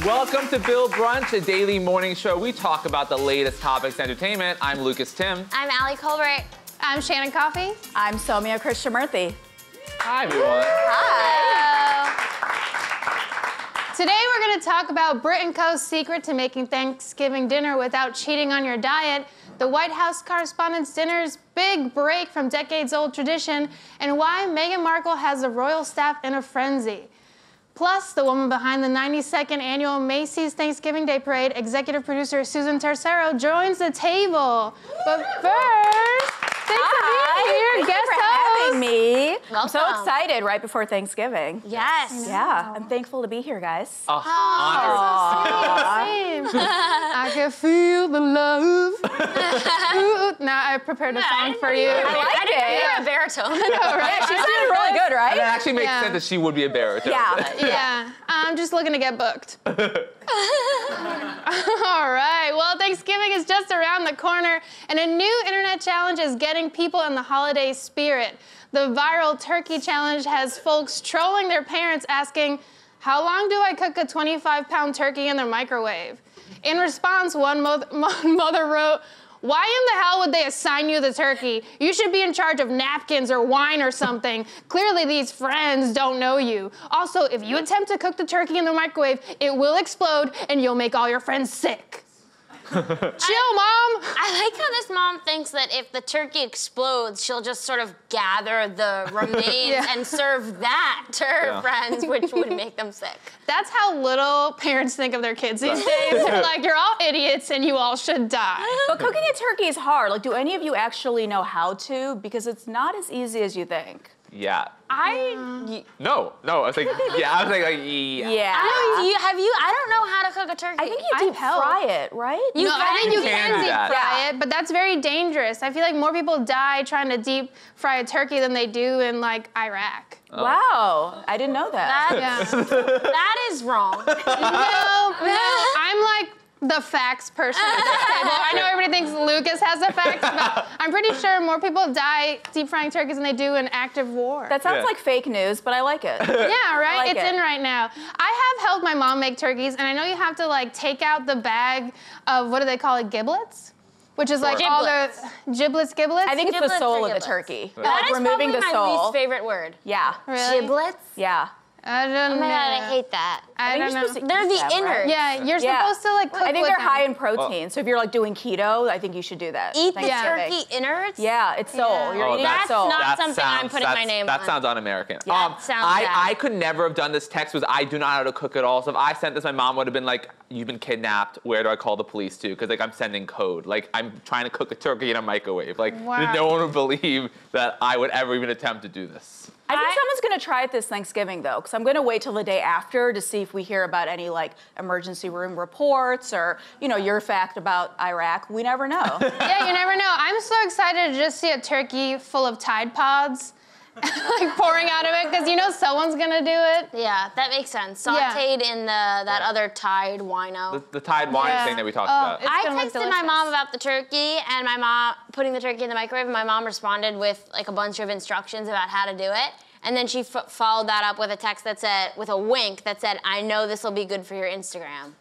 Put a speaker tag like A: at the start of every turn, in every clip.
A: Welcome to Brunch, a daily morning show. We talk about the latest topics in entertainment. I'm Lucas Tim.
B: I'm Allie Colbert.
C: I'm Shannon Coffey.
D: I'm Soumya Krishnamurthy.
A: Hi, everyone.
C: Hi. Today we're going to talk about Brit Co's secret to making Thanksgiving dinner without cheating on your diet, the White Correspondents Dinner's big break from decades-old tradition, and why Meghan Markle has the royal staff in a frenzy. Plus, the woman behind the 92nd annual Macy's Thanksgiving Day Parade, executive producer Susan Tercero, joins the table. But first, thanks for being here, guest host.
D: Having me.
B: Welcome.
D: I'm so excited right before Thanksgiving.
B: Yes.
D: Yeah, I'm thankful to be here, guys.
A: Honored.
C: Same. I can feel the love. Ooh, now I prepared a song for you.
D: I like it.
B: You're a baritone.
C: All right.
D: Yeah, she sounded really good, right?
A: That actually makes sense that she would be a baritone.
C: Yeah, I'm just looking to get booked. All right, well, Thanksgiving is just around the corner, and a new internet challenge is getting people in the holiday spirit. The viral turkey challenge has folks trolling their parents asking, how long do I cook a 25-pound turkey in the microwave? In response, one mother wrote, why in the hell would they assign you the turkey? You should be in charge of napkins or wine or something. Clearly these friends don't know you. Also, if you attempt to cook the turkey in the microwave, it will explode and you'll make all your friends sick. Chill, Mom.
B: I like how this mom thinks that if the turkey explodes, she'll just sort of gather the remains and serve that to her friends, which would make them sick.
C: That's how little parents think of their kids these days. They're like, you're all idiots and you all should die.
D: But cooking a turkey is hard. Like, do any of you actually know how to? Because it's not as easy as you think.
A: Yeah.
B: No.
A: I was like, yeah.
B: I don't know how to cook a turkey.
D: I think you deep fry it, right?
C: I think you can deep
A: that.
C: fry it, but that's very dangerous. I feel like more people die trying to deep fry a turkey than they do in, like, Iraq.
A: Oh.
D: Wow, I didn't know that.
B: That is wrong.
C: No, I'm like the facts person at this table. I know everybody thinks Lucas has the facts, but I'm pretty sure more people die deep frying turkeys than they do in active war.
D: That sounds like fake news, but I like it.
C: Yeah, right?
D: Like
C: it's in right now. I have helped my mom make turkeys, and I know you have to, like, take out the bag of, what do they call it, giblets? Which is like all the giblets.
D: I think it's the
B: Giblets
D: soul
B: or
D: of the
B: giblets?
D: turkey.
B: That
D: Like
B: is
D: removing the
B: probably my
D: soul.
B: least favorite word.
D: Yeah.
C: Really?
B: Giblets?
D: Yeah.
C: I don't know.
B: Oh my God, I hate that.
C: I don't know.
B: They're the innards.
C: Yeah, you're supposed to, like, cook
D: I think
C: with
D: they're
C: them.
D: high in protein, so if you're, like, doing keto, I think you should do that.
B: Eat the
D: Thanksgiving.
B: turkey innards?
D: Yeah, it's soul. You're eating
B: That's
D: soul.
B: not something I'm putting my name
A: That
B: on.
A: sounds un-American.
B: That sounds bad.
A: I could never have done this text because I do not know how to cook at all. So if I sent this, my mom would have been like, you've been kidnapped. Where do I call the police to? Because, like, I'm sending code. Like, I'm trying to cook a turkey in a microwave. Like, no one would believe that I would ever even attempt to do this.
D: I think someone's gonna try it this Thanksgiving though, because I'm gonna wait till the day after to see if we hear about any, like, emergency room reports or, you know, your fact about Iraq. We never know.
C: Yeah, you never know. I'm so excited to just see a turkey full of Tide Pods, like, pouring out of it, because you know someone's gonna do it.
B: Yeah, that makes sense. Sauteed in that other Tide wino.
A: The Tide wine thing that we talked about.
B: I
C: gonna look
B: texted my
C: delicious.
B: mom about the turkey and my mom putting the turkey in the microwave, and my mom responded with, like, a bunch of instructions about how to do it. And then she followed that up with a text that said, with a wink that said, I know this will be good for your Instagram.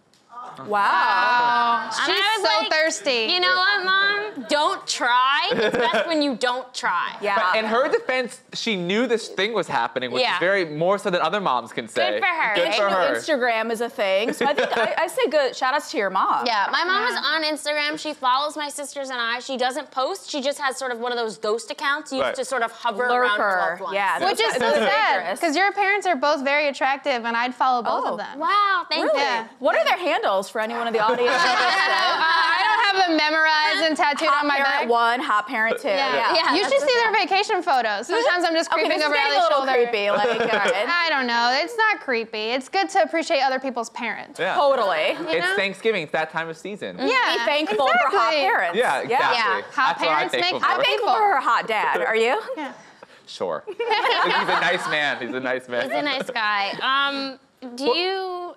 D: Wow.
C: She's so thirsty.
B: You know what, Mom? Don't try. It's best when you don't try.
D: Yeah.
A: But in her defense, she knew this thing was happening, which is very more so than other moms can say.
B: Good for her.
A: Good for her.
D: Instagram is a thing, so I think I say good. Shout outs to your mom.
B: Yeah, my mom is on Instagram. She follows my sisters and I. She doesn't post. She just has sort of one of those ghost accounts used to sort of hover around her loved ones.
D: Yeah,
C: Which is so sad, because your parents are both very attractive, and I'd follow both of them.
B: Wow, thank you.
C: Yeah.
D: What are their handles for anyone in the audience?
C: I don't have them memorized and tattooed on my back.
D: Hot parent 1, hot parent 2.
C: Yeah. You should see their vacation photos. Sometimes I'm just creeping over Allie's shoulder.
D: Creepy. Like, all right.
C: I don't know. It's not creepy. It's good to appreciate other people's parents.
A: Yeah.
D: Totally.
A: It's Thanksgiving. It's that time of season.
C: Yeah.
D: Be thankful for hot parents.
A: Yeah, exactly.
C: Yeah. Hot
A: That's what I'm
C: parents make
A: thankful
C: hot
A: for.
D: I'm thankful for her hot dad. Are you?
C: Yeah.
A: Sure. He's a nice man. He's a nice man.
B: He's a nice guy.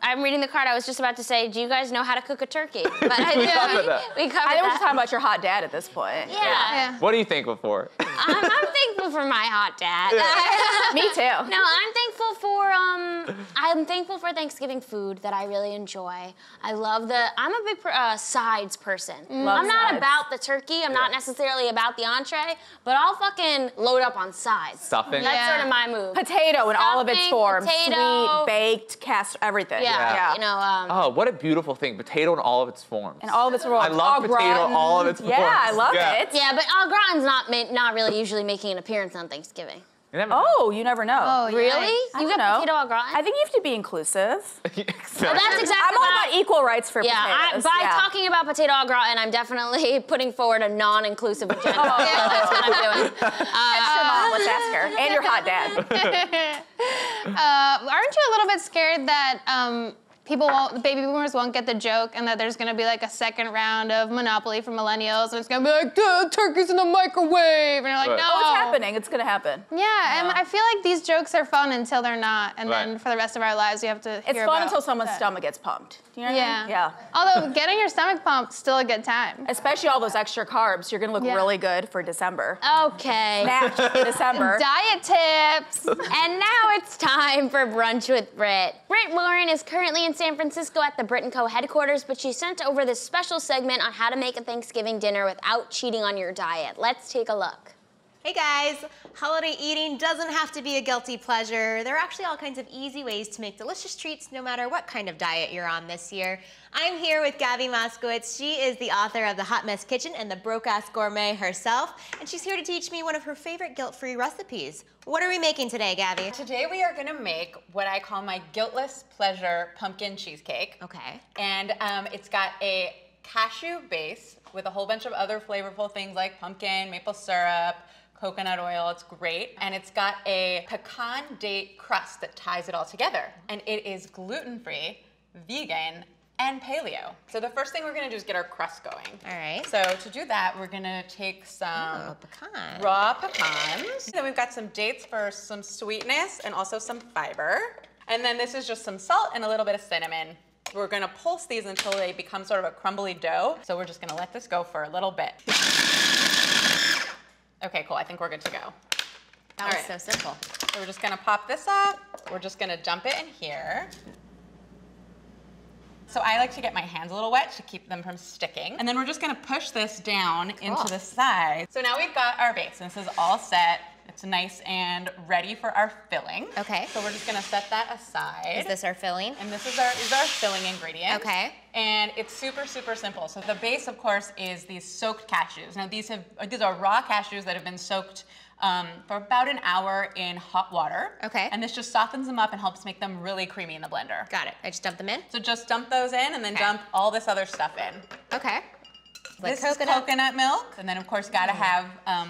B: I'm reading the card. I was just about to say, do you guys know how to cook a turkey? But I
A: We covered that.
B: We covered
D: I think we're
B: that.
D: just talking about your hot dad at this point.
B: Yeah.
A: What are you thankful for?
B: I'm thankful for my hot dad.
D: Me too.
B: No, I'm thankful thankful for Thanksgiving food that I really enjoy. I'm a big sides person. I'm not
D: sides.
B: about the turkey. I'm not necessarily about the entree, but I'll fucking load up on sides.
A: Stuffing?
B: That's sort of my move.
D: Potato in all of its
B: Stuffing,
D: forms.
B: potato.
D: Sweet, baked, cast, everything.
B: Yeah. You know,
A: Oh, what a beautiful thing. Potato in all of its forms.
D: In all of its forms.
A: I love potato in all of its forms.
D: Yeah, I love it.
B: yeah, but au gratin's not really usually making an appearance on Thanksgiving.
A: You never know.
D: Oh, you never know.
C: Oh,
B: Really?
D: I
B: You
D: don't
B: got
D: know.
B: potato au gratin?
D: I think you have to be inclusive.
B: Well, that's exactly
D: I'm all about equal rights for potatoes.
B: By talking about potato au gratin, I'm definitely putting forward a non-inclusive agenda. That's what I'm doing.
D: That's your mom, let's ask her. And your hot dad.
C: Aren't you a little bit scared that the baby boomers won't get the joke and that there's gonna be like a second round of Monopoly for millennials and it's gonna be like, turkey's in the microwave. And you're like,
A: Right.
C: no.
D: Oh, it's happening. It's gonna happen.
C: Yeah, and I feel like these jokes are fun until they're not. And then
A: Right.
C: for the rest of our lives, we have to
D: It's
C: hear
D: fun
C: about
D: until someone's
C: that.
D: stomach gets pumped. Do you know what I mean?
C: Yeah. Although getting your stomach pumped, still a good time.
D: Especially all those extra carbs. You're gonna look really good for December.
B: Okay.
D: Snatch for December.
C: Diet tips.
B: And now it's time for Brunch with Brit. Brit Lauren is currently in San Francisco at the Brit Co headquarters, but she sent over this special segment on how to make a Thanksgiving dinner without cheating on your diet. Let's take a look.
E: Hey guys, holiday eating doesn't have to be a guilty pleasure. There are actually all kinds of easy ways to make delicious treats no matter what kind of diet you're on this year. I'm here with Gabby Moskowitz. She is the author of The Hot Mess Kitchen and the Broke-Ass Gourmet herself, and she's here to teach me one of her favorite guilt-free recipes. What are we making today, Gabby?
F: Today we are gonna make what I call my guiltless pleasure pumpkin cheesecake.
E: Okay.
F: And it's got a cashew base with a whole bunch of other flavorful things like pumpkin, maple syrup, coconut oil, it's great. And it's got a pecan date crust that ties it all together. And it is gluten-free, vegan, and paleo. So the first thing we're gonna do is get our crust going.
E: All right.
F: So to do that, we're gonna take some
E: pecan.
F: raw pecans. Then we've got some dates for some sweetness and also some fiber. And then this is just some salt and a little bit of cinnamon. We're gonna pulse these until they become sort of a crumbly dough. So we're just gonna let this go for a little bit. Okay, cool, I think we're good to go.
E: That was so simple.
F: So we're just gonna pop this up. We're just gonna dump it in here. So I like to get my hands a little wet to keep them from sticking. And then we're just gonna push this down into the side. So now we've got our base, and this is all set. It's nice and ready for our filling.
E: Okay.
F: So we're just gonna set that aside.
E: Is this our filling?
F: And this is our filling ingredient.
E: Okay.
F: And it's super, super simple. So the base, of course, is these soaked cashews. Now these are raw cashews that have been soaked for about an hour in hot water.
E: Okay.
F: And this just softens them up and helps make them really creamy in the blender.
E: Got it. I just dumped them in?
F: So just dump those in and then dump all this other stuff in.
E: Okay. Like
F: This is coconut milk, and then of course gotta have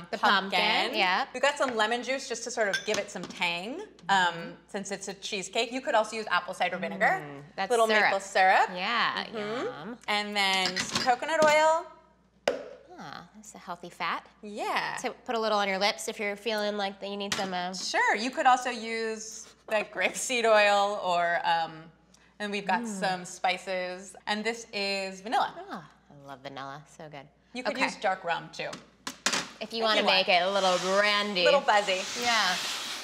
E: The
F: pumpkin.
E: pumpkin, yeah.
F: We've got some lemon juice just to sort of give it some tang, since it's a cheesecake. You could also use apple cider vinegar,
E: That's
F: little
E: syrup.
F: maple syrup,
E: Yeah, yum.
F: and then some coconut oil.
E: Ah, that's a healthy fat.
F: Yeah.
E: So put a little on your lips if you're feeling like that you need some.
F: Sure, you could also use like grapeseed oil, or and we've got some spices, and this is vanilla.
E: Oh, I love vanilla. So good.
F: You could use dark rum too.
E: If you want to make it a little brandy.
F: A little buzzy.
E: Yeah.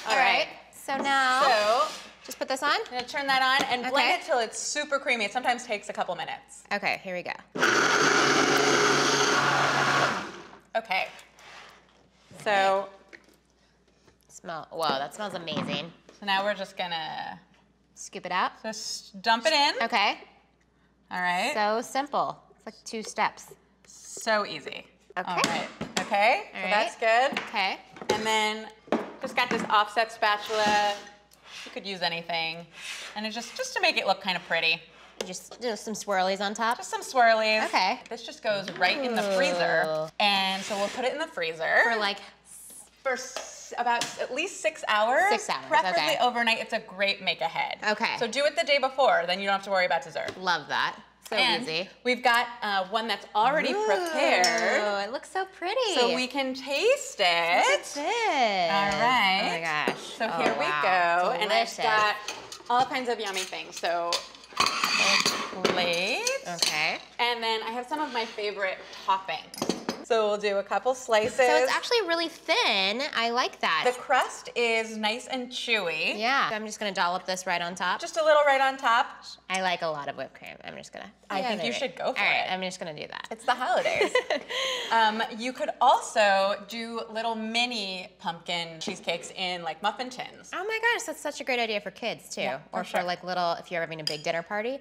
F: All right.
E: So now,
F: So
E: just put this on.
F: I'm gonna turn that on and blend
E: Okay.
F: it till it's super creamy. It sometimes takes a couple minutes.
E: Okay, here we go.
F: Okay. So
E: Whoa, that smells amazing.
F: now we're just gonna
E: Scoop it out.
F: just dump it in.
E: Okay.
F: All right.
E: So simple. It's like 2 steps.
F: So easy.
E: Okay.
F: All right. Okay.
E: All
F: So that's good.
E: Okay.
F: And then just got this offset spatula. You could use anything, and it's just to make it look kind of pretty.
E: Just do some swirlies on top.
F: Just some swirlies.
E: Okay.
F: This just goes right in the freezer, and so we'll put it in the freezer
E: For like,
F: for about at least 6 hours.
E: 6 hours,
F: Preferably
E: okay.
F: overnight. It's a great make ahead.
E: Okay.
F: So do it the day before, then you don't have to worry about dessert.
E: love that. So
F: And
E: easy.
F: we've got one that's already prepared,
E: Oh, it looks so pretty.
F: so we can taste it.
E: That's it.
F: All right.
E: Oh my gosh.
F: So
E: Oh,
F: here we
E: wow.
F: go, and I've
E: Delicious.
F: got all kinds of yummy things. So a plate,
E: Okay.
F: and then I have some of my favorite toppings. So we'll do a couple slices.
E: So it's actually really thin. I like that.
F: The crust is nice and chewy.
E: Yeah. I'm just gonna dollop this right on top.
F: Just a little right on top.
E: I like a lot of whipped cream. I'm just gonna.
F: I think you should go for
E: All right,
F: it.
E: I'm just gonna do that.
F: It's the holidays. You could also do little mini pumpkin cheesecakes in like muffin tins.
E: Oh my gosh, that's such a great idea for kids too.
F: Yeah,
E: or
F: for
E: for
F: sure.
E: like little, if you're having a big dinner party.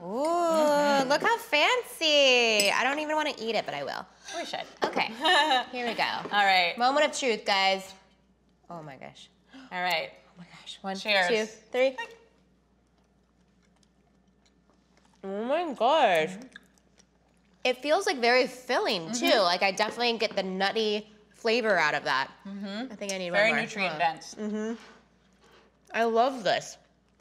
E: Ooh, look how fancy. I don't even want to eat it, but I will.
F: We should.
E: Okay, here we go.
F: All right.
E: Moment of truth, guys. Oh my gosh.
F: All right.
E: Oh my gosh. 1,
F: Cheers.
E: 2, 3. Oh my gosh. It feels like very filling too. Like I definitely get the nutty flavor out of that. I think I need
F: Very
E: one more.
F: nutrient dense.
E: I love this.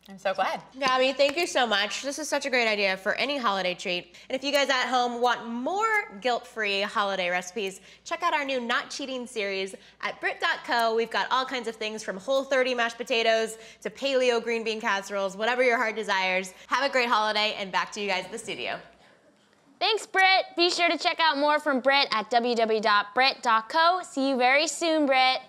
F: I'm so glad.
E: Gabby, thank you so much. This is such a great idea for any holiday treat. And if you guys at home want more guilt-free holiday recipes, check out our new Not Cheating series at Brit Co. We've got all kinds of things from Whole30 mashed potatoes to paleo green bean casseroles, whatever your heart desires. Have a great holiday, and back to you guys in the studio.
B: Thanks, Brit. Be sure to check out more from Brit at www.brit.co. See you very soon, Brit.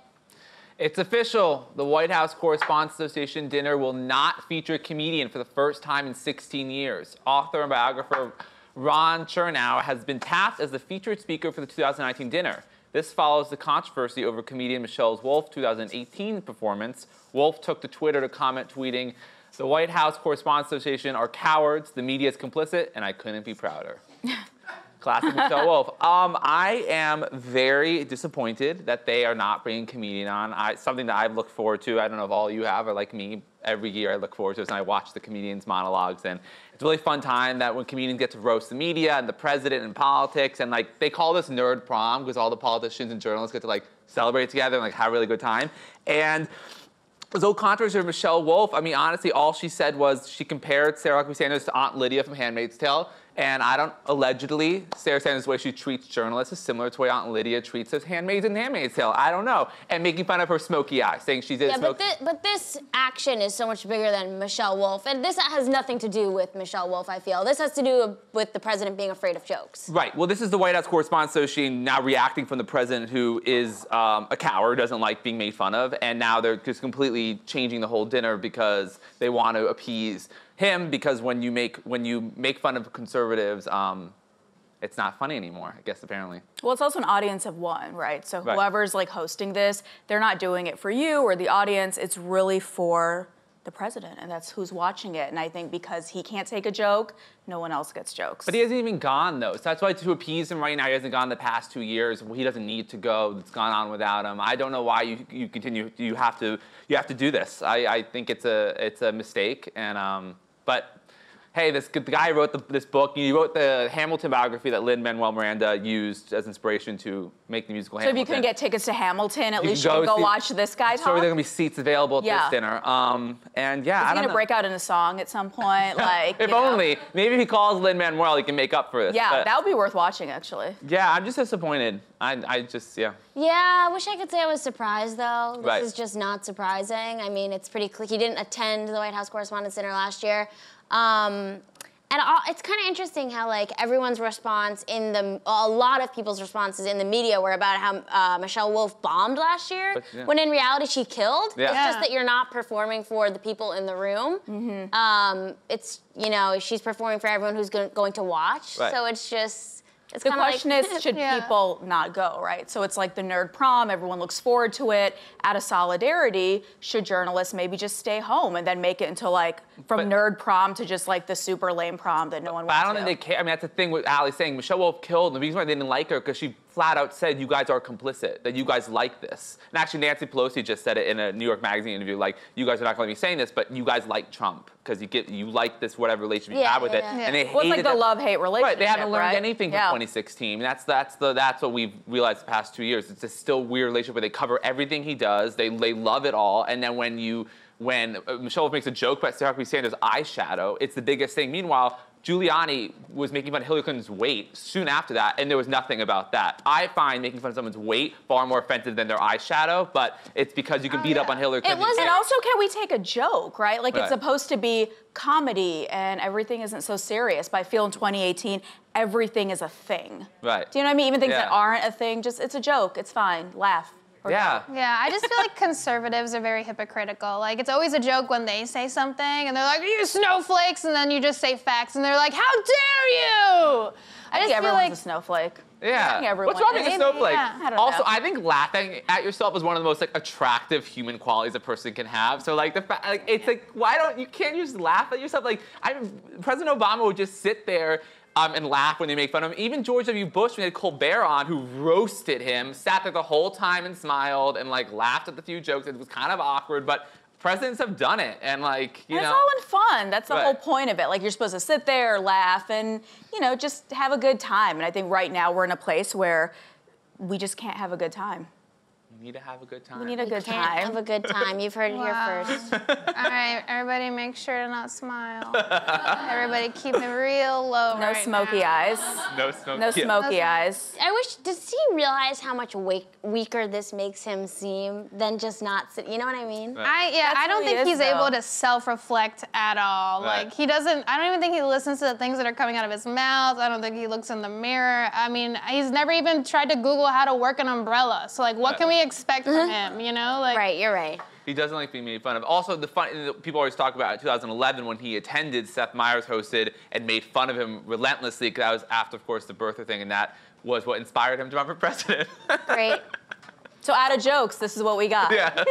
A: It's official. The White House Correspondents Association dinner will not feature a comedian for the first time in 16 years. Author and biographer Ron Chernow has been tapped as the featured speaker for the 2019 dinner. This follows the controversy over comedian Michelle Wolf's 2018 performance. Wolf took to Twitter to comment, tweeting, "The White House Correspondents Association are cowards, the media is complicit, and I couldn't be prouder." Classic Michelle Wolf. I am very disappointed that they are not bringing a comedian on. Something that I've looked forward to. I don't know if all you have, or like me, every year I look forward to this, and I watch the comedians' monologues, and it's a really fun time that when comedians get to roast the media and the president and politics, and like they call this nerd prom because all the politicians and journalists get to like celebrate together and like have a really good time. And there's no controversy with Michelle Wolf. I mean, honestly, all she said was she compared Sarah Huckabee Sanders to Aunt Lydia from Handmaid's Tale. And allegedly, Sarah Sanders' way she treats journalists is similar to the way Aunt Lydia treats us handmaids in Handmaid's Tale. I don't know. And making fun of her smoky eye, saying she did smoke.
B: But this action is so much bigger than Michelle Wolf. And this has nothing to do with Michelle Wolf, I feel. This has to do with the president being afraid of jokes.
A: Right. Well, this is the White House Correspondents Association now reacting from the president, who is a coward, doesn't like being made fun of. And now they're just completely changing the whole dinner because they want to appease him, because when you make fun of conservatives, it's not funny anymore, I guess, apparently.
D: Well, it's also an audience of one, right? So
A: Right.
D: whoever's like hosting this, they're not doing it for you or the audience. It's really for the president, and that's who's watching it. And I think because he can't take a joke, no one else gets jokes.
A: But he hasn't even gone, though. So that's why, to appease him right now, he hasn't gone the past 2 years. Well, he doesn't need to go. It's gone on without him. I don't know why you continue. You have to do this. I think it's a mistake. And but hey, the guy who wrote this book. He wrote the Hamilton biography that Lin-Manuel Miranda used as inspiration to make the musical Hamilton.
D: So if you couldn't get tickets to Hamilton, at
A: You
D: least
A: can
D: you could go
A: see-
D: watch this guy talk.
A: So there are gonna be seats available at
D: Yeah.
A: this dinner. And yeah,
D: Is
A: I
D: he
A: don't know.
D: gonna break out in a song at some point? Like,
A: If
D: you know?
A: only. Maybe if he calls Lin-Manuel, he can make up for this.
D: Yeah,
A: But
D: that would be worth watching, actually.
A: yeah, I'm just disappointed. I just, yeah.
B: Yeah, I wish I could say I was surprised, though. This
A: Right.
B: is just not surprising. I mean, it's pretty clear. He didn't attend the White House Correspondents' Dinner last year. It's kind of interesting how, like, everyone's response a lot of people's responses in the media were about how Michelle Wolf bombed last year,
A: But, yeah.
B: when in reality she killed.
A: Yeah.
B: It's
A: Yeah.
B: just that you're not performing for the people in the room. It's, she's performing for everyone who's going to watch.
A: Right.
B: So it's just, it's
D: The
B: kind of
D: question
B: like,
D: is, should
C: Yeah.
D: people not go, right? So it's like the nerd prom, everyone looks forward to it. Out of solidarity, should journalists maybe just stay home and then make it into like, from
A: But-
D: nerd prom to just like the super lame prom that no one
A: But
D: wants
A: I don't
D: to.
A: think they care. I mean, that's the thing with Ali saying Michelle Wolf killed. The reason why they didn't like her because she flat out said, "You guys are complicit. That you guys like this." And actually, Nancy Pelosi just said it in a New York Magazine interview. Like, "You guys are not going to be saying this, but you guys like Trump because you like this whatever relationship you
B: Yeah,
A: have with it."
B: yeah.
A: And they
D: Well, it's like
A: hated
D: the
A: that-
D: love-hate relationship,
A: Right. They haven't learned
D: right?
A: anything from
D: Yeah.
A: 2016. That's what we've realized the past 2 years. It's a still weird relationship where they cover everything he does. They love it all, and then when Michelle Wolf makes a joke about Sarah Huckabee Sanders' eyeshadow, it's the biggest thing. Meanwhile, Giuliani was making fun of Hillary Clinton's weight soon after that, and there was nothing about that. I find making fun of someone's weight far more offensive than their eyeshadow, but it's because you can beat up on Hillary Clinton.
D: And also, can we take a joke, right? Like,
A: Right.
D: it's supposed to be comedy, and everything isn't so serious. But I feel in 2018, everything is a thing.
A: Right.
D: Do you know what I mean? Even things
A: Yeah.
D: that aren't a thing, just, it's a joke. It's fine. Laugh. Or
A: Yeah.
C: Yeah, I just feel like conservatives are very hypocritical. Like, it's always a joke when they say something, and they're like, you snowflakes, and then you just say facts, and they're like, how dare you?
D: I think
C: just feel
D: everyone's
C: like
D: a snowflake.
A: Yeah.
D: I think everyone
A: What's wrong
D: is.
A: with a snowflake?
C: Yeah.
D: I don't
A: Also,
D: know.
A: I think laughing at yourself is one of the most like attractive human qualities a person can have. So like it's like you can't just laugh at yourself? Like President Obama would just sit there and laugh when they make fun of him. Even George W. Bush, when he had Colbert on, who roasted him, sat there the whole time and smiled and like laughed at the few jokes. It was kind of awkward, but presidents have done it, and like you
D: And
A: know.
D: it's all in fun. That's the
A: Right.
D: whole point of it. Like, you're supposed to sit there, laugh, and, you know, just have a good time. And I think right now we're in a place where we just can't have a good time.
A: We need to have a good time.
D: We need a good
B: Can't
D: time.
B: have a good time. You've heard it
C: Wow.
B: here first.
C: All right, everybody make sure to not smile. Everybody keep it real low
D: No
C: right
D: smoky
C: now.
D: eyes.
A: No smoke.
D: No smoky eyes.
B: I wish, does he realize how much weaker this makes him seem than just not sit, you know what I mean?
A: Right.
C: I don't
D: who he
C: think
D: is,
C: he's
D: though.
C: able to self-reflect at all.
A: Right.
C: Like, he doesn't, I don't even think he listens to the things that are coming out of his mouth. I don't think he looks in the mirror. I mean, he's never even tried to Google how to work an umbrella. So, like, what can we expect from him, you know? Like,
B: Right, you're right.
A: He doesn't like being made fun of. Also, the fun people always talk about in 2011 when he attended, Seth Meyers hosted and made fun of him relentlessly, because that was after, of course, the birther thing, and that was what inspired him to run for president.
B: Great.
D: So out of jokes, this is what we got.
A: Yeah.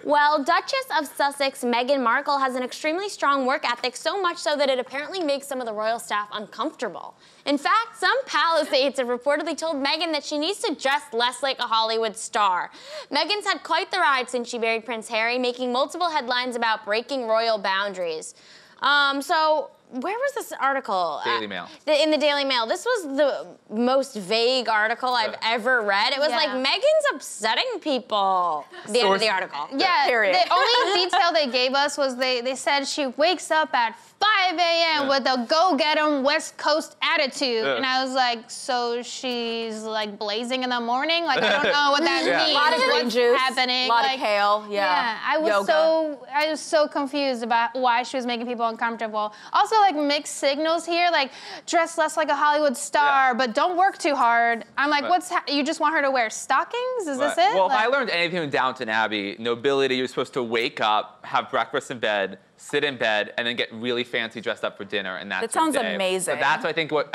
B: Well, Duchess of Sussex Meghan Markle has an extremely strong work ethic, so much so that it apparently makes some of the royal staff uncomfortable. In fact, some palace aides have reportedly told Meghan that she needs to dress less like a Hollywood star. Meghan's had quite the ride since she married Prince Harry, making multiple headlines about breaking royal boundaries. So where was this article?
A: Daily Mail.
B: In the Daily Mail. This was the most vague article I've ever read. It was like, Meghan's upsetting people. The end of the article.
C: Yeah,
D: Period.
C: the only detail they gave us was they said she wakes up at 5 a.m. with a go-get-'em West Coast attitude. And I was like, so she's like blazing in the morning? Like, I don't know what that
A: Yeah.
C: means.
D: A lot of green
C: What's
D: juice,
C: happening?
D: a lot
C: Like,
D: of kale,
C: Yeah, I was so confused about why she was making people uncomfortable. Also, like, mixed signals here, like dress less like a Hollywood star, but don't work too hard. I'm like, you just want her to wear stockings? Is this it?
A: Well,
C: Like,
A: if I learned anything from Downton Abbey, nobility, you're supposed to wake up, have breakfast in bed, sit in bed, and then get really fancy dressed up for dinner, and that's
D: That sounds
A: your day.
D: amazing.
A: So that's, I think, what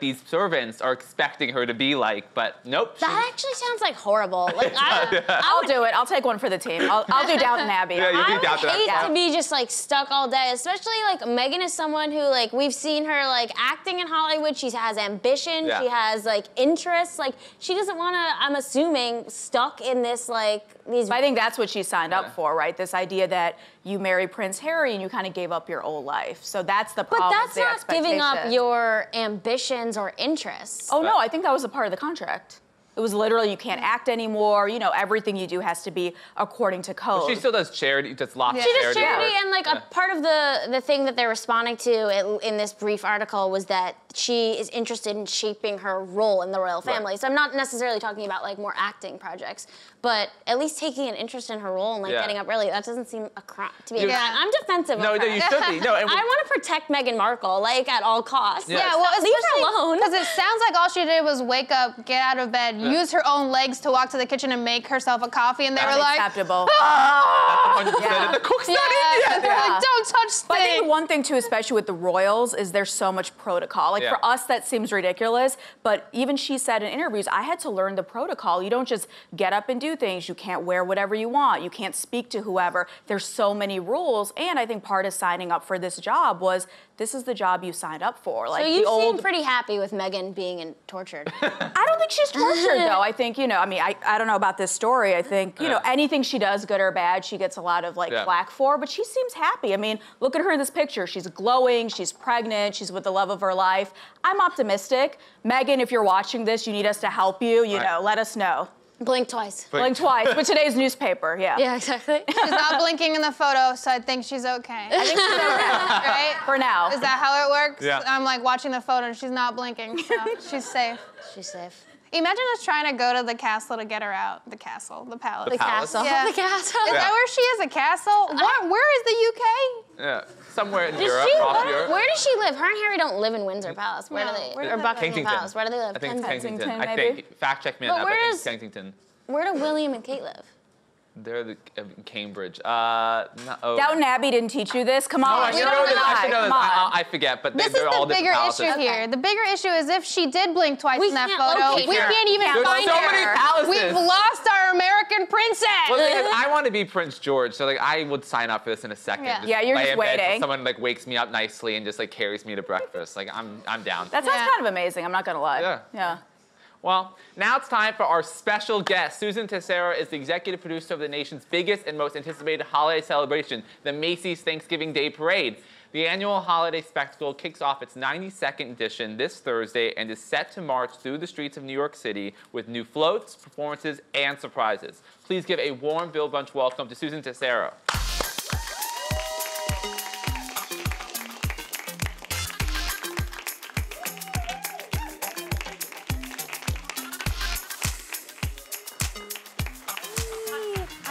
A: these servants are expecting her to be like, but nope.
B: That actually sounds like horrible. Like,
D: I'll do it. I'll take one for the team. I'll do Downton Abbey.
A: Yeah, you
B: I
A: do
B: would
A: Downton Abbey.
B: hate to be just like stuck all day, especially like Meghan is someone who like we've seen her like acting in Hollywood. She has ambition.
A: Yeah.
B: She has like interests. Like she doesn't want to. I'm assuming stuck in this like these.
D: I think that's what she signed up for, right? This idea that you marry Prince Harry and you kind of gave up your old life. So that's the
B: But
D: problem.
B: that's
D: the
B: not giving up
D: expectation.
B: your ambitions or interests.
D: Oh no, I think that was a part of the contract. It was literally you can't act anymore. You know, everything you do has to be according to code.
A: She still does charity, just lots of
B: She does
A: charity.
B: charity,
A: work.
B: and like a part of the thing that they're responding to in this brief article was that she is interested in shaping her role in the royal family.
A: Right.
B: So I'm not necessarily talking about like more acting projects, but at least taking an interest in her role and like getting up early. That doesn't seem a crime to me.
A: Yeah.
B: I'm defensive
A: No,
B: of
A: no,
B: her.
A: you should be. No, and
B: I want to protect Meghan Markle like at all costs.
A: Yeah.
C: Yeah, well,
B: leave her alone.
C: Because it sounds like all she did was wake up, get out of bed, use her own legs to walk to the kitchen and make herself a coffee, and they were like,
D: Unacceptable.
A: 100%. The cook's not in yet.
C: they're like, don't touch
D: But I think
C: things.
D: one thing too, especially with the royals, is there's so much protocol. Like for us, that seems ridiculous. But even she said in interviews, I had to learn the protocol. You don't just get up and do things. You can't wear whatever you want. You can't speak to whoever. There's so many rules. And I think part of signing up for this job was this is the job you signed up for. Like
B: So you
D: the
B: seem
D: old.
B: pretty happy with Meghan being tortured.
D: I don't think she's tortured though. I think, you know, I mean, I don't know about this story. I think, you know, anything she does, good or bad, she gets a lot of like flack for, but she seems happy. I mean, look at her in this picture. She's glowing, she's pregnant, she's with the love of her life. I'm optimistic. Meghan, if you're watching this, you need us to help you, you know, let us know.
B: Blink twice.
D: Blink twice, but today's newspaper, yeah.
B: Yeah, exactly.
C: She's not blinking in the photo, so I think she's okay.
D: I think she's okay.
C: Right?
D: For now.
C: Is that how it works?
A: Yeah.
C: I'm like watching the photo and she's not blinking, so she's safe.
B: She's safe.
C: Imagine us trying to go to the castle to get her out. The castle, the palace.
A: The palace?
B: Castle.
C: Yeah.
B: The castle.
C: Is that where she is, a castle? Where is the UK?
A: Yeah, somewhere in
B: Does
A: Europe,
B: she,
A: off Europe.
B: where does she live? Her and Harry don't live in Windsor Palace. Where
C: No,
B: do they?
C: where do
B: Or
C: they live?
B: Buckingham
A: Kensington.
B: Palace. Where do they live?
A: I think it's Kensington.
D: Kensington,
A: I
D: maybe.
A: think. Fact check me on
B: But
A: that, but I
B: where
A: think
B: is-
A: it's Kensington.
B: Where do William and Kate live?
A: They're in Cambridge. No, oh.
D: Downton Abbey didn't teach you this? Come on.
A: I should know this. I should know this.
D: Come on.
A: I forget, but
C: This is
A: they're all
C: the
A: different
C: bigger
A: palaces.
C: issue here. The bigger issue is if she did blink twice
B: We
C: in that
B: can't
C: photo,
B: locate
C: we
B: her.
C: can't even
A: There's
C: find
A: so
C: her.
A: many palaces.
C: We've lost our American princess.
A: Well, the thing is, I want to be Prince George, so like I would sign up for this in a second.
C: Yeah.
D: Yeah, you're
A: lay
D: just
A: in bed till
D: waiting.
A: someone like wakes me up nicely and just like carries me to breakfast. Like I'm down.
D: That sounds
C: Yeah.
D: kind of amazing, I'm not gonna lie.
A: Yeah.
D: Yeah.
A: Well, now it's time for our special guest. Susan Tercero is the executive producer of the nation's biggest and most anticipated holiday celebration, the Macy's Thanksgiving Day Parade. The annual holiday spectacle kicks off its 92nd edition this Thursday and is set to march through the streets of New York City with new floats, performances, and surprises. Please give a warm Bill Brunch welcome to Susan Tercero.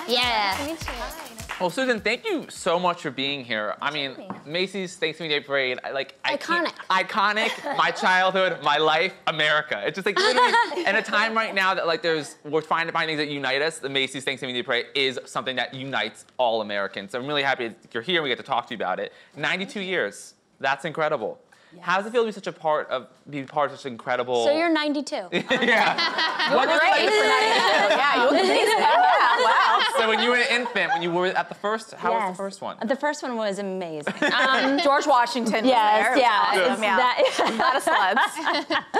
B: Yeah.
A: Well, Susan, thank you so much for being here. I mean, Macy's Thanksgiving Day Parade,
B: Iconic.
A: Iconic, my childhood, my life, America. It's just like literally, in a time right now that like we're trying to find things that unite us, the Macy's Thanksgiving Day Parade is something that unites all Americans. So I'm really happy that you're here and we get to talk to you about it. 92 years, that's incredible. Yes. How does it feel to be part of such incredible?
B: So you're 92.
A: Yeah.
D: You look great for 92. Yeah, you look amazing. Yeah, wow.
A: So when you were an infant, when you were at the first, how was the first one?
G: The first one was amazing.
D: George Washington was
G: Yes,
D: there.
G: yeah.
D: Awesome. A lot of celebs.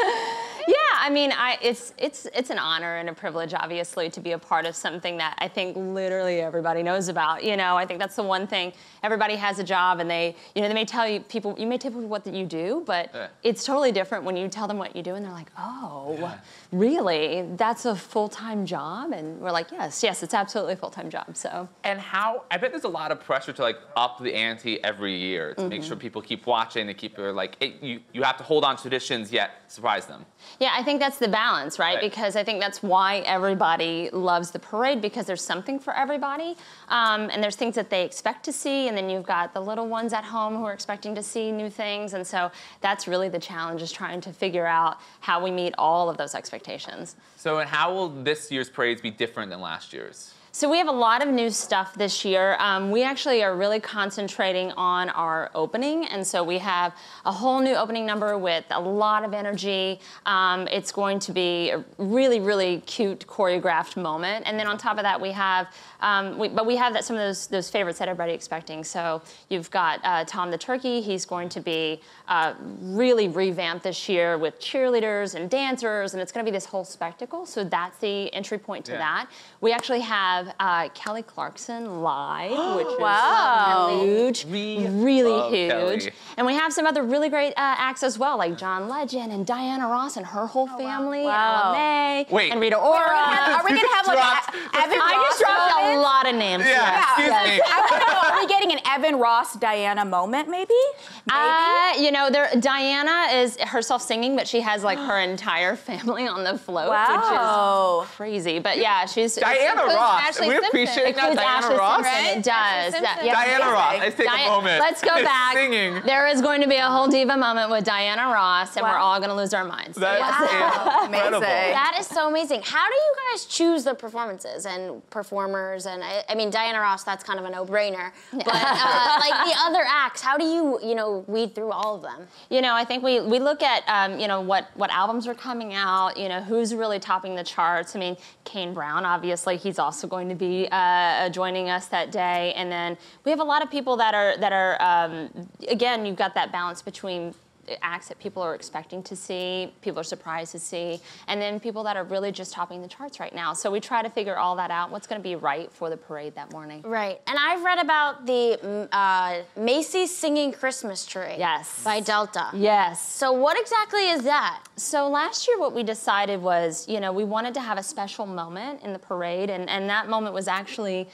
G: Yeah, I mean, it's an honor and a privilege, obviously, to be a part of something that I think literally everybody knows about. You know, I think that's the one thing. Everybody has a job, and they may tell you you may tell people what you do, but it's totally different when you tell them what you do, and they're like, oh, really? That's a full-time job? And we're like, yes, it's absolutely a full-time job. So.
A: And I bet there's a lot of pressure to like up the ante every year to make sure people keep watching and keep you have to hold on to traditions yet surprise them.
G: Yeah, I think that's the balance, right? Because I think that's why everybody loves the parade, because there's something for everybody. And there's things that they expect to see, and then you've got the little ones at home who are expecting to see new things. And so that's really the challenge, is trying to figure out how we meet all of those expectations.
A: So how will this year's parades be different than last year's?
G: So we have a lot of new stuff this year. We actually are really concentrating on our opening, and so we have a whole new opening number with a lot of energy. It's going to be a really, really cute choreographed moment, and then on top of that we have, some of those favorites that everybody's expecting. So you've got Tom the Turkey. He's going to be really revamped this year with cheerleaders and dancers, and it's going to be this whole spectacle. So that's the entry point to that. We actually have Kelly Clarkson live, which is huge, really huge.
A: Kelly.
G: And we have some other really great acts as well, like John Legend and Diana Ross and her whole family, Ella May, and Rita Ora.
D: Are we going to have like Evan Ross?
G: I just dropped a lot of names.
A: Yeah, excuse me.
D: I want to know, are we getting an Evan Ross Diana moment, maybe?
G: Diana is herself singing, but she has like her entire family on the float,
D: Wow.
G: which is crazy. But yeah, she's
A: Diana Ross.
C: Ashley
A: We
C: Simpson.
A: appreciate that.
G: includes
A: Diana
G: Ashley
A: Ross.
G: Simpson. It does.
C: Simpson.
A: Diana Ross. Let's take a moment.
G: Let's go back.
A: Singing.
G: There is going to be a whole diva moment with Diana Ross, and we're all going to lose our minds.
A: That is incredible.
D: Amazing.
B: That is so amazing. How do you guys choose the performances and performers? And I mean, Diana Ross, that's kind of a no-brainer. But like the other acts, how do you weed through all of them?
G: I think we look at what albums are coming out. Who's really topping the charts. I mean, Kane Brown, obviously, he's also going to be joining us that day. And then we have a lot of people that are again, you've got that balance between acts that people are expecting to see, people are surprised to see, and then people that are really just topping the charts right now. So we try to figure all that out, what's going to be right for the parade that morning.
B: Right. And I've read about the Macy's Singing Christmas Tree.
G: Yes.
B: By Delta.
G: Yes.
B: So what exactly is that?
G: So last year what we decided was, you know, we wanted to have a special moment in the parade, and that moment was actually,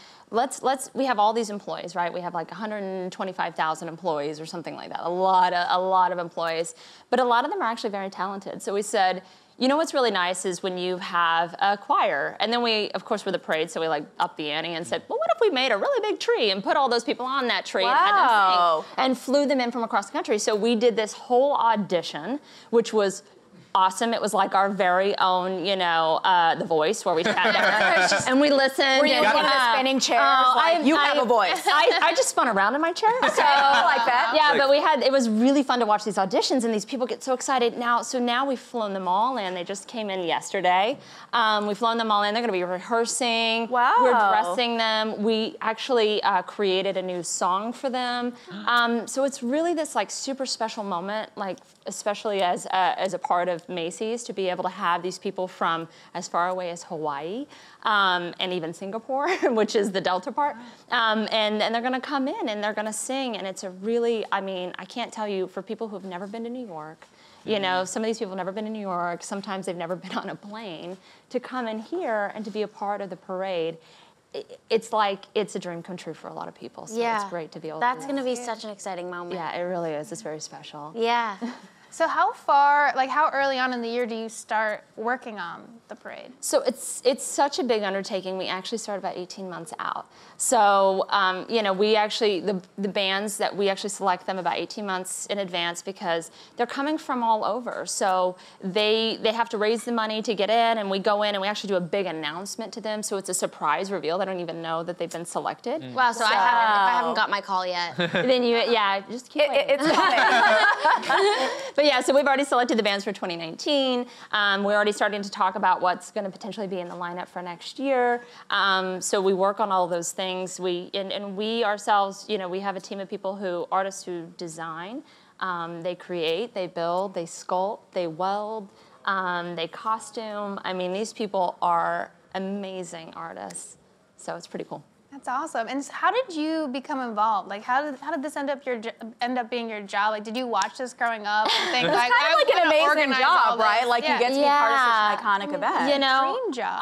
G: we have all these employees, right? We have like 125,000 employees or something like that, a lot of employees, but a lot of them are actually very talented. So we said, you know what's really nice is when you have a choir, and then we, of course, we're the parade, so we like upped the ante and said, well, what if we made a really big tree and put all those people on that tree and had them sing, and flew them in from across the country. So we did this whole audition, which was awesome. It was like our very own, you know, The Voice, where we sat there and we listened.
D: Were you one of the spinning chairs? You have a voice.
G: I just spun around in my chair.
D: So I like that.
G: Yeah, but it was really fun to watch these auditions, and these people get so excited now. So now we've flown them all in. They just came in yesterday. We've flown them all in. They're going to be rehearsing.
D: Wow.
G: We're dressing them. We actually created a new song for them. So it's really this like super special moment, like especially as a part of Macy's, to be able to have these people from as far away as Hawaii and even Singapore, which is the Delta part, and they're going to come in and they're going to sing, and it's a really, I mean, I can't tell you, for people who've never been to New York, you know, some of these people have never been to New York, sometimes they've never been on a plane, to come in here and to be a part of the parade, it's like, it's a dream come true for a lot of people, so it's great to be able to do that.
B: That's going to be such an exciting moment.
G: Yeah, it really is. It's very special.
B: Yeah.
C: So how early on in the year do you start working on the parade?
G: So it's such a big undertaking. We actually start about 18 months out. So, you know, we actually, the bands that we actually select them about 18 months in advance because they're coming from all over. So they have to raise the money to get in, and we go in and we actually do a big announcement to them. So it's a surprise reveal. They don't even know that they've been selected.
B: Wow, so I haven't got my call yet.
G: Then just keep waiting.
D: It's coming.
G: But yeah, so we've already selected the bands for 2019. We're already starting to talk about what's going to potentially be in the lineup for next year. So we work on all those things. We ourselves, you know, we have a team of artists who design, they create, they build, they sculpt, they weld, they costume. I mean, these people are amazing artists. So it's pretty cool.
C: That's awesome. And how did you become involved? Like, how did this end up being your job? Like, did you watch this growing up and think like,
D: it's kind of like an amazing job, right? Like, you get to be part of such an iconic event.
G: You know,
C: dream job.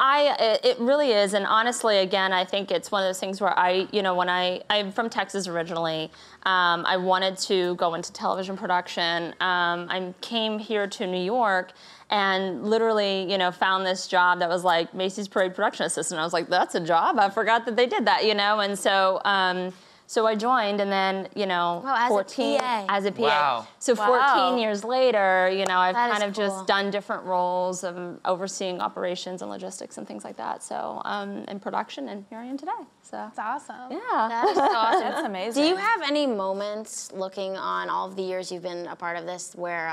G: It really is. And honestly, again, I think it's one of those things where I'm from Texas originally. I wanted to go into television production. I came here to New York and literally, you know, found this job that was like Macy's Parade Production Assistant. I was like, that's a job? I forgot that they did that, you know? And so so I joined, and then, you know,
B: as a PA.
A: Wow.
G: So 14 years later, you know, I've kind of
B: cool.
G: just done different roles of overseeing operations and logistics and things like that. So, in production, and here I am today. So
C: That's awesome.
G: yeah.
B: That is so awesome.
D: That's amazing.
B: Do you have any moments looking on all of the years you've been a part of this where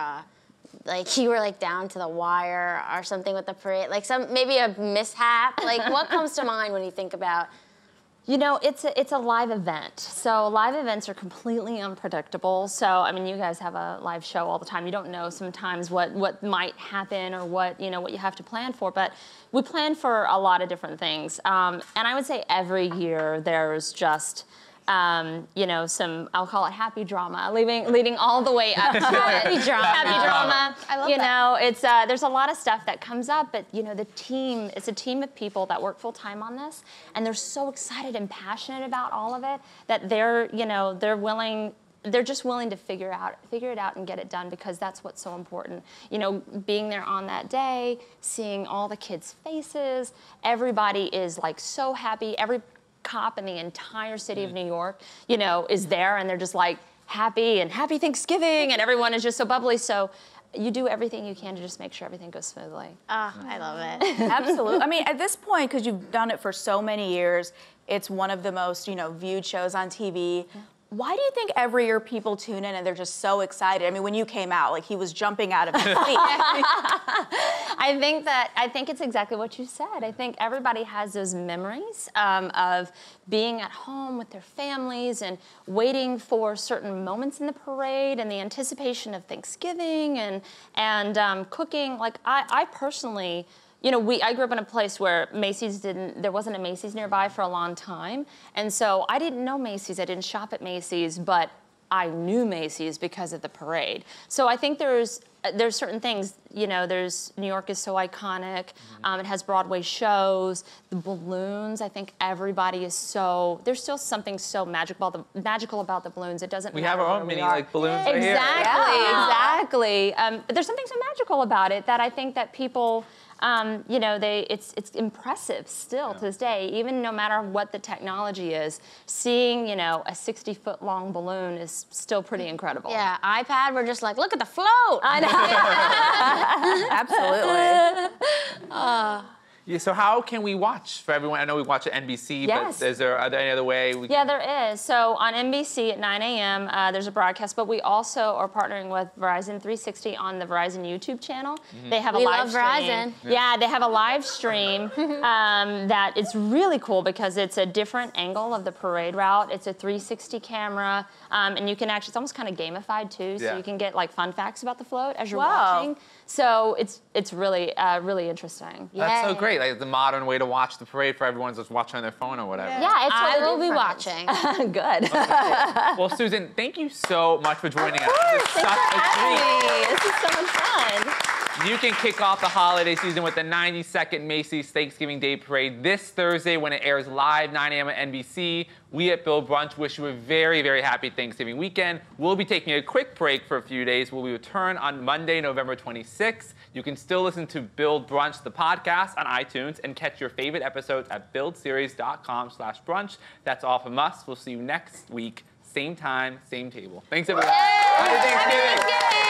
B: like you were like down to the wire or something with the parade, like maybe a mishap? Like, what comes to mind when you think about?
G: You know, it's a live event. So live events are completely unpredictable. So, I mean, you guys have a live show all the time. You don't know sometimes what might happen or what you have to plan for, but we plan for a lot of different things. And I would say every year there's just, you know, I'll call it happy drama, leading all the way up to happy drama.
C: I love
G: you
C: that.
G: know, it's there's a lot of stuff that comes up, but you know, it's a team of people that work full time on this, and they're so excited and passionate about all of it that they're just willing to figure it out and get it done, because that's what's so important. You know, being there on that day, seeing all the kids' faces, everybody is like so happy. Every cop in the entire city of New York, you know, is there, and they're just like happy Thanksgiving, and everyone is just so bubbly. So you do everything you can to just make sure everything goes smoothly.
B: I love it.
D: Absolutely. I mean, at this point, because you've done it for so many years, it's one of the most, you know, viewed shows on TV. Why do you think every year people tune in and they're just so excited? I mean, when you came out, like he was jumping out of his seat.
G: I think it's exactly what you said. I think everybody has those memories of being at home with their families and waiting for certain moments in the parade and the anticipation of Thanksgiving and cooking. Like I personally, you know, I grew up in a place where there wasn't a Macy's nearby for a long time. And so I didn't know Macy's, I didn't shop at Macy's, but I knew Macy's because of the parade. So I think there's certain things, you know, New York is so iconic. It has Broadway shows, the balloons. I think everybody is there's still something so magical about the balloons. It doesn't matter.
A: We have our own mini like balloons right here.
G: Exactly. But there's something so magical about it that I think that people, you know, it's impressive still to this day, even no matter what the technology is. Seeing, you know, a 60-foot long balloon is still pretty incredible.
B: Yeah, iPad, we're just like, look at the float.
G: I know.
D: Absolutely.
A: Yeah, so how can we watch for everyone? I know we watch at NBC,
G: Yes.
A: but are there any other way?
G: Yeah, there is. So on NBC at 9 a.m., there's a broadcast, but we also are partnering with Verizon 360 on the Verizon YouTube channel. They have a live stream.
B: Verizon.
G: Yeah, they have a live stream that it's really cool because it's a different angle of the parade route. It's a 360 camera, and you can actually, it's almost kind of gamified too, so you can get like fun facts about the float as you're watching. So it's really, really interesting.
A: That's so great. Like the modern way to watch the parade for everyone's just watching on their phone or whatever.
G: Yeah, it's
B: I
G: totally
B: will be
G: different.
B: watching.
G: Good.
A: Well, Susan, thank you so much for joining us. This is such a treat.
G: This is so much fun.
A: You can kick off the holiday season with the 92nd Macy's Thanksgiving Day Parade this Thursday when it airs live 9 a.m. at NBC. We at Build Brunch wish you a very, very happy Thanksgiving weekend. We'll be taking a quick break for a few days. We'll return on Monday, November 26th. You can still listen to Build Brunch, the podcast, on iTunes and catch your favorite episodes at buildseries.com/brunch. That's all from us. We'll see you next week, same time, same table. Thanks, everyone. Happy Thanksgiving.